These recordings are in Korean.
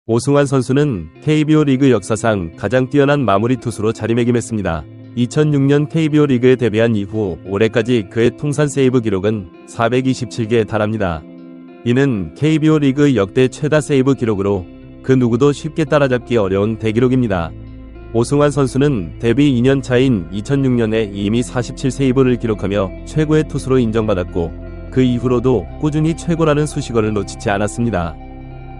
오승환 선수는 KBO 리그 역사상 가장 뛰어난 마무리 투수로 자리매김했습니다. 2006년 KBO 리그에 데뷔한 이후 올해까지 그의 통산 세이브 기록은 427개에 달합니다. 이는 KBO 리그 역대 최다 세이브 기록으로 그 누구도 쉽게 따라잡기 어려운 대기록입니다. 오승환 선수는 데뷔 2년 차인 2006년에 이미 47세이브를 기록하며 최고의 투수로 인정받았고 그 이후로도 꾸준히 최고라는 수식어를 놓치지 않았습니다.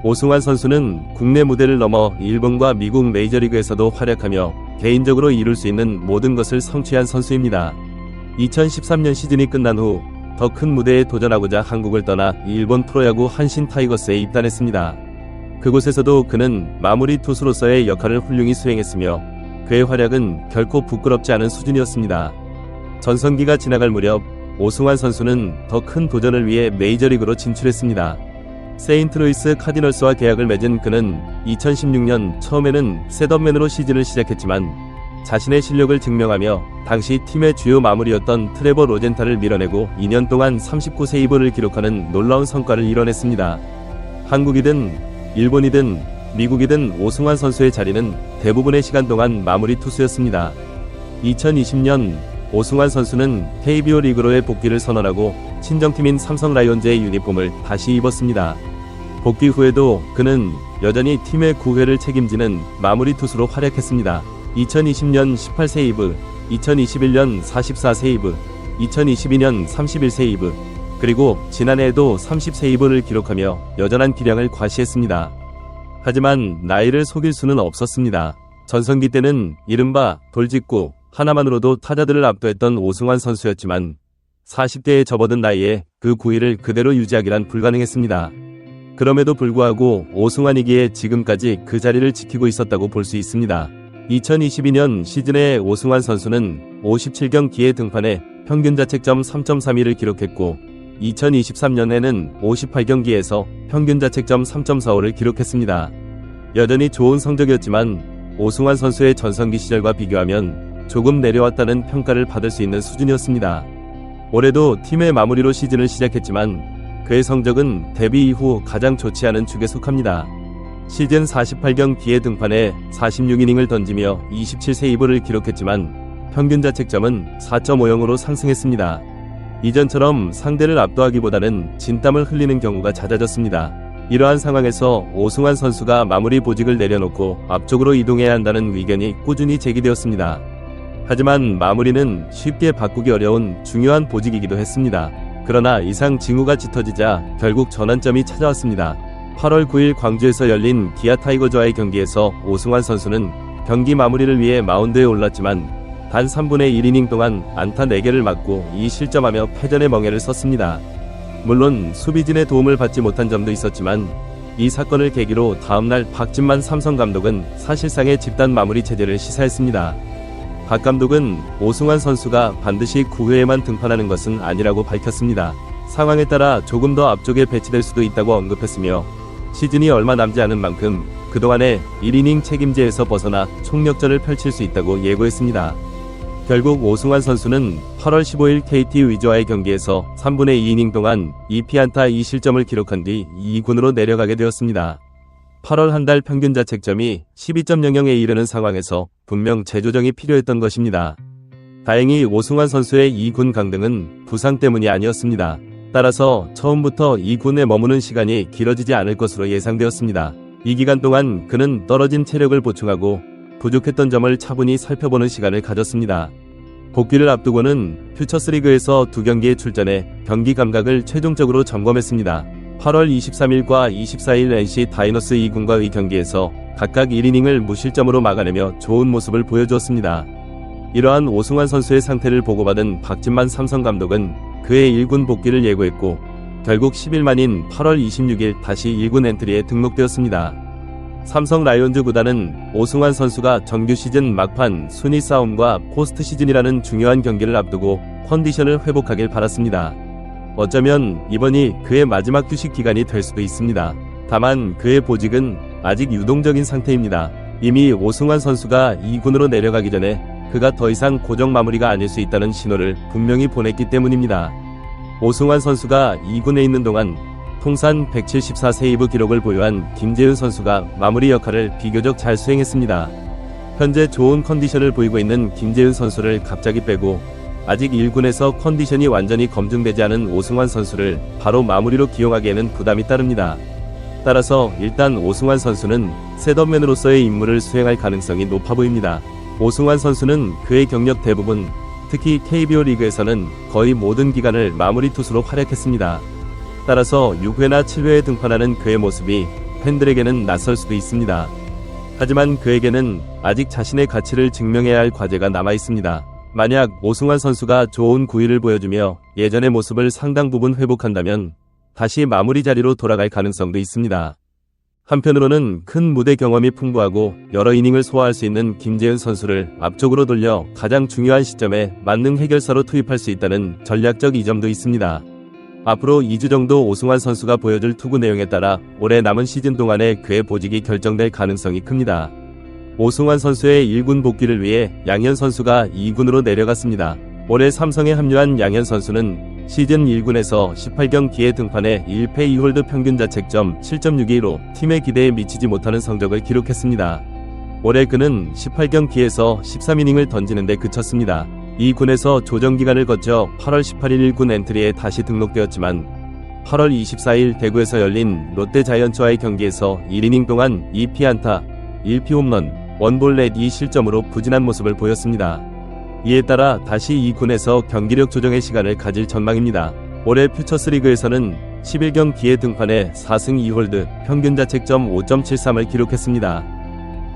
오승환 선수는 국내 무대를 넘어 일본과 미국 메이저리그에서도 활약하며 개인적으로 이룰 수 있는 모든 것을 성취한 선수입니다. 2013년 시즌이 끝난 후 더 큰 무대에 도전하고자 한국을 떠나 일본 프로야구 한신 타이거스에 입단했습니다. 그곳에서도 그는 마무리 투수로서의 역할을 훌륭히 수행했으며 그의 활약은 결코 부끄럽지 않은 수준이었습니다. 전성기가 지나갈 무렵 오승환 선수는 더 큰 도전을 위해 메이저리그로 진출했습니다. 세인트루이스 카디널스와 계약을 맺은 그는 2016년 처음에는 셋업맨으로 시즌을 시작했지만 자신의 실력을 증명하며 당시 팀의 주요 마무리였던 트레버 로젠타를 밀어내고 2년 동안 39세이브를 기록하는 놀라운 성과를 이뤄냈습니다. 한국이든 일본이든 미국이든 오승환 선수의 자리는 대부분의 시간 동안 마무리 투수였습니다. 2020년 오승환 선수는 KBO 리그로의 복귀를 선언하고 친정팀인 삼성 라이온즈의 유니폼을 다시 입었습니다. 복귀 후에도 그는 여전히 팀의 9회를 책임지는 마무리 투수로 활약했습니다. 2020년 18세이브, 2021년 44세이브, 2022년 31세이브, 그리고 지난해에도 30세이브를 기록하며 여전한 기량을 과시했습니다. 하지만 나이를 속일 수는 없었습니다. 전성기 때는 이른바 돌직구 하나만으로도 타자들을 압도했던 오승환 선수였지만 40대에 접어든 나이에 그 9위를 그대로 유지하기란 불가능했습니다. 그럼에도 불구하고 오승환이기에 지금까지 그 자리를 지키고 있었다고 볼 수 있습니다. 2022년 시즌에 오승환 선수는 57경기에 등판해 평균 자책점 3.32를 기록했고 2023년에는 58경기에서 평균 자책점 3.45를 기록했습니다. 여전히 좋은 성적이었지만 오승환 선수의 전성기 시절과 비교하면 조금 내려왔다는 평가를 받을 수 있는 수준이었습니다. 올해도 팀의 마무리로 시즌을 시작했지만 그의 성적은 데뷔 이후 가장 좋지 않은 축에 속합니다. 시즌 48경기에 등판해 46이닝을 던지며 27세이브를 기록했지만 평균 자책점은 4.50으로 상승했습니다. 이전처럼 상대를 압도하기보다는 진땀을 흘리는 경우가 잦아졌습니다. 이러한 상황에서 오승환 선수가 마무리 보직을 내려놓고 앞쪽으로 이동해야 한다는 의견이 꾸준히 제기되었습니다. 하지만 마무리는 쉽게 바꾸기 어려운 중요한 보직이기도 했습니다. 그러나 이상 징후가 짙어지자 결국 전환점이 찾아왔습니다. 8월 9일 광주에서 열린 기아 타이거즈와의 경기에서 오승환 선수는 경기 마무리를 위해 마운드에 올랐지만 단 3분의 1이닝 동안 안타 4개를 맞고 2실점하며 패전의 멍해를 썼습니다. 물론 수비진의 도움을 받지 못한 점도 있었지만 이 사건을 계기로 다음날 박진만 삼성 감독은 사실상의 집단 마무리 체제를 시사했습니다. 박 감독은 오승환 선수가 반드시 9회에만 등판하는 것은 아니라고 밝혔습니다. 상황에 따라 조금 더 앞쪽에 배치될 수도 있다고 언급했으며 시즌이 얼마 남지 않은 만큼 그동안의 1이닝 책임제에서 벗어나 총력전을 펼칠 수 있다고 예고했습니다. 결국 오승환 선수는 8월 15일 KT 위즈와의 경기에서 3분의 2이닝 동안 2피안타 2실점을 기록한 뒤 2군으로 내려가게 되었습니다. 8월 한 달 평균 자책점이 12.00에 이르는 상황에서 분명 재조정이 필요했던 것입니다. 다행히 오승환 선수의 2군 강등은 부상 때문이 아니었습니다. 따라서 처음부터 2군에 머무는 시간이 길어지지 않을 것으로 예상되었습니다. 이 기간 동안 그는 떨어진 체력을 보충하고 부족했던 점을 차분히 살펴보는 시간을 가졌습니다. 복귀를 앞두고는 퓨처스리그에서 2경기에 출전해 경기 감각을 최종적으로 점검했습니다. 8월 23일과 24일 NC 다이노스 2군과의 경기에서 각각 1이닝을 무실점으로 막아내며 좋은 모습을 보여주었습니다. 이러한 오승환 선수의 상태를 보고받은 박진만 삼성 감독은 그의 1군 복귀를 예고했고 결국 10일 만인 8월 26일 다시 1군 엔트리에 등록되었습니다. 삼성 라이온즈 구단은 오승환 선수가 정규 시즌 막판 순위 싸움과 포스트 시즌이라는 중요한 경기를 앞두고 컨디션을 회복하길 바랐습니다. 어쩌면 이번이 그의 마지막 휴식 기간이 될 수도 있습니다. 다만 그의 보직은 아직 유동적인 상태입니다. 이미 오승환 선수가 2군으로 내려가기 전에 그가 더 이상 고정 마무리가 아닐 수 있다는 신호를 분명히 보냈기 때문입니다. 오승환 선수가 2군에 있는 동안 통산 174 세이브 기록을 보유한 김재윤 선수가 마무리 역할을 비교적 잘 수행했습니다. 현재 좋은 컨디션을 보이고 있는 김재윤 선수를 갑자기 빼고 아직 1군에서 컨디션이 완전히 검증되지 않은 오승환 선수를 바로 마무리로 기용하기에는 부담이 따릅니다. 따라서 일단 오승환 선수는 셋업맨으로서의 임무를 수행할 가능성이 높아 보입니다. 오승환 선수는 그의 경력 대부분, 특히 KBO 리그에서는 거의 모든 기간을 마무리 투수로 활약했습니다. 따라서 6회나 7회에 등판하는 그의 모습이 팬들에게는 낯설 수도 있습니다. 하지만 그에게는 아직 자신의 가치를 증명해야 할 과제가 남아 있습니다. 만약 오승환 선수가 좋은 구위를 보여주며 예전의 모습을 상당 부분 회복한다면 다시 마무리 자리로 돌아갈 가능성도 있습니다. 한편으로는 큰 무대 경험이 풍부하고 여러 이닝을 소화할 수 있는 김재윤 선수를 앞쪽으로 돌려 가장 중요한 시점에 만능 해결사로 투입할 수 있다는 전략적 이점도 있습니다. 앞으로 2주 정도 오승환 선수가 보여줄 투구 내용에 따라 올해 남은 시즌 동안에 그의 보직이 결정될 가능성이 큽니다. 오승환 선수의 1군 복귀를 위해 양현 선수가 2군으로 내려갔습니다. 올해 삼성에 합류한 양현 선수는 시즌 1군에서 18경기에 등판해 1패 2홀드 평균 자책점 7.62로 팀의 기대에 미치지 못하는 성적을 기록했습니다. 올해 그는 18경기에서 13이닝을 던지는 데 그쳤습니다. 이 군에서 조정기간을 거쳐 8월 18일 1군 엔트리에 다시 등록되었지만 8월 24일 대구에서 열린 롯데 자이언츠와의 경기에서 1이닝 동안 2피안타, 1피 홈런, 원볼넷 2실점으로 부진한 모습을 보였습니다. 이에 따라 다시 이 군에서 경기력 조정의 시간을 가질 전망입니다. 올해 퓨처스리그에서는 11경기에 등판해 4승 2홀드, 평균 자책점 5.73을 기록했습니다.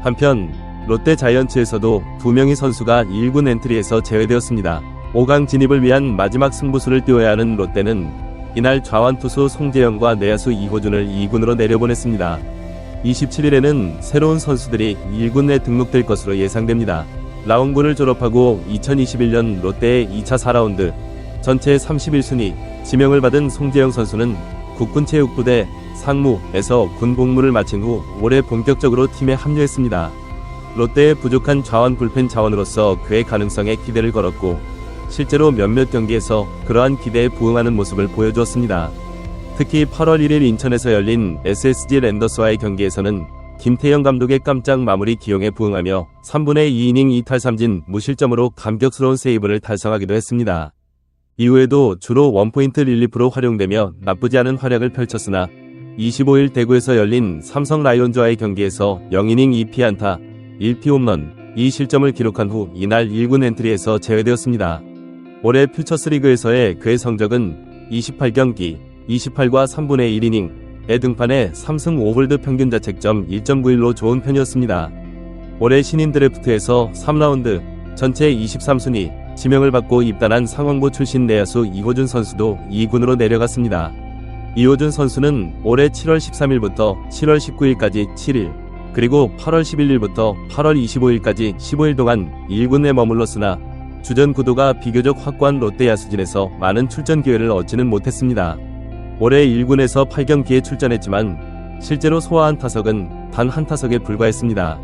한편 롯데 자이언츠에서도 2명의 선수가 1군 엔트리에서 제외되었습니다. 5강 진입을 위한 마지막 승부수를 띄워야 하는 롯데는 이날 좌완투수 송재영과 내야수 이호준을 2군으로 내려보냈습니다. 27일에는 새로운 선수들이 1군에 등록될 것으로 예상됩니다. 라운군을 졸업하고 2021년 롯데의 2차 4라운드 전체 31순위 지명을 받은 송재영 선수는 국군체육부대 상무에서 군 복무를 마친 후 올해 본격적으로 팀에 합류했습니다. 롯데의 부족한 좌완 불펜 자원으로서 그의 가능성에 기대를 걸었고 실제로 몇몇 경기에서 그러한 기대에 부응하는 모습을 보여주었습니다. 특히 8월 1일 인천에서 열린 SSG 랜더스와의 경기에서는 김태형 감독의 깜짝 마무리 기용에 부응하며 3분의 2이닝 2탈3진 무실점으로 감격스러운 세이브를 달성하기도 했습니다. 이후에도 주로 원포인트 릴리프로 활용되며 나쁘지 않은 활약을 펼쳤으나 25일 대구에서 열린 삼성 라이온즈와의 경기에서 0이닝 2피안타, 1피 홈런, 2실점을 기록한 후 이날 1군 엔트리에서 제외되었습니다. 올해 퓨처스리그에서의 그의 성적은 28경기, 28과 3분의 1이닝에 등판해 3승 5홀드 평균 자책점 1.91로 좋은 편이었습니다. 올해 신인 드래프트에서 3라운드 전체 23순위 지명을 받고 입단한 상황고 출신 내야수 이호준 선수도 2군으로 내려갔습니다. 이호준 선수는 올해 7월 13일부터 7월 19일까지 7일, 그리고 8월 11일부터 8월 25일까지 15일 동안 1군에 머물렀으나 주전 구도가 비교적 확고한 롯데 야수진에서 많은 출전 기회를 얻지는 못했습니다. 올해 1군에서 8경기에 출전했지만 실제로 소화한 타석은 단 한 타석에 불과했습니다.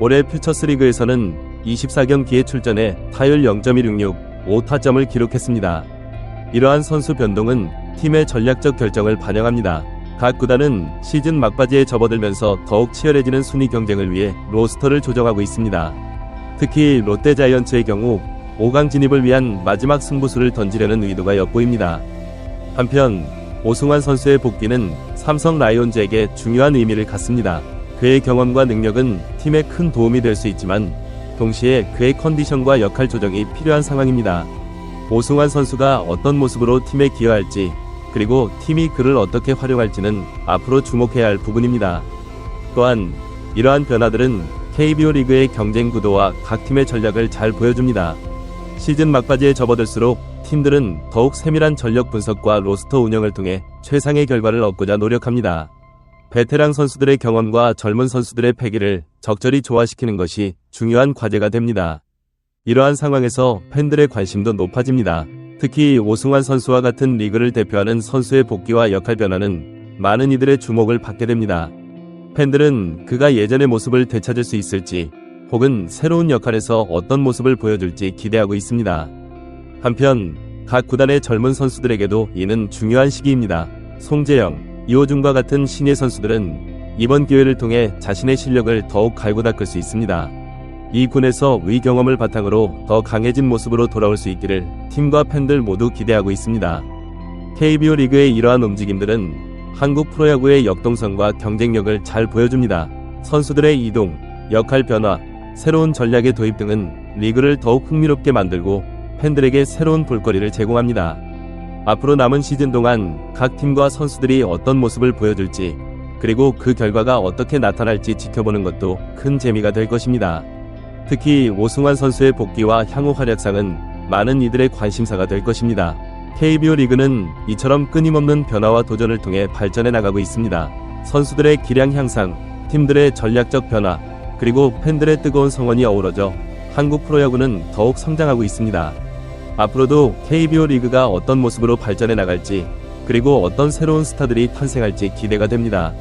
올해 퓨처스리그에서는 24경기에 출전해 타율 0.166, 5타점을 기록했습니다. 이러한 선수 변동은 팀의 전략적 결정을 반영합니다. 각 구단은 시즌 막바지에 접어들면서 더욱 치열해지는 순위 경쟁을 위해 로스터를 조정하고 있습니다. 특히 롯데 자이언츠의 경우 5강 진입을 위한 마지막 승부수를 던지려는 의도가 엿보입니다. 한편 오승환 선수의 복귀는 삼성 라이온즈에게 중요한 의미를 갖습니다. 그의 경험과 능력은 팀에 큰 도움이 될 수 있지만 동시에 그의 컨디션과 역할 조정이 필요한 상황입니다. 오승환 선수가 어떤 모습으로 팀에 기여할지 그리고 팀이 그를 어떻게 활용할지는 앞으로 주목해야 할 부분입니다. 또한 이러한 변화들은 KBO 리그의 경쟁 구도와 각 팀의 전략을 잘 보여줍니다. 시즌 막바지에 접어들수록 팀들은 더욱 세밀한 전력 분석과 로스터 운영을 통해 최상의 결과를 얻고자 노력합니다. 베테랑 선수들의 경험과 젊은 선수들의 패기를 적절히 조화시키는 것이 중요한 과제가 됩니다. 이러한 상황에서 팬들의 관심도 높아집니다. 특히 오승환 선수와 같은 리그를 대표하는 선수의 복귀와 역할 변화는 많은 이들의 주목을 받게 됩니다. 팬들은 그가 예전의 모습을 되찾을 수 있을지 혹은 새로운 역할에서 어떤 모습을 보여줄지 기대하고 있습니다. 한편 각 구단의 젊은 선수들에게도 이는 중요한 시기입니다. 송재영, 이호준과 같은 신예 선수들은 이번 기회를 통해 자신의 실력을 더욱 갈고 닦을 수 있습니다. 이 군에서의 경험을 바탕으로 더 강해진 모습으로 돌아올 수 있기를 팀과 팬들 모두 기대하고 있습니다. KBO 리그의 이러한 움직임들은 한국 프로야구의 역동성과 경쟁력을 잘 보여줍니다. 선수들의 이동, 역할 변화, 새로운 전략의 도입 등은 리그를 더욱 흥미롭게 만들고 팬들에게 새로운 볼거리를 제공합니다. 앞으로 남은 시즌 동안 각 팀과 선수들이 어떤 모습을 보여줄지, 그리고 그 결과가 어떻게 나타날지 지켜보는 것도 큰 재미가 될 것입니다. 특히 오승환 선수의 복귀와 향후 활약상은 많은 이들의 관심사가 될 것입니다. KBO 리그는 이처럼 끊임없는 변화와 도전을 통해 발전해 나가고 있습니다. 선수들의 기량 향상, 팀들의 전략적 변화, 그리고 팬들의 뜨거운 성원이 어우러져 한국 프로야구는 더욱 성장하고 있습니다. 앞으로도 KBO 리그가 어떤 모습으로 발전해 나갈지, 그리고 어떤 새로운 스타들이 탄생할지 기대가 됩니다.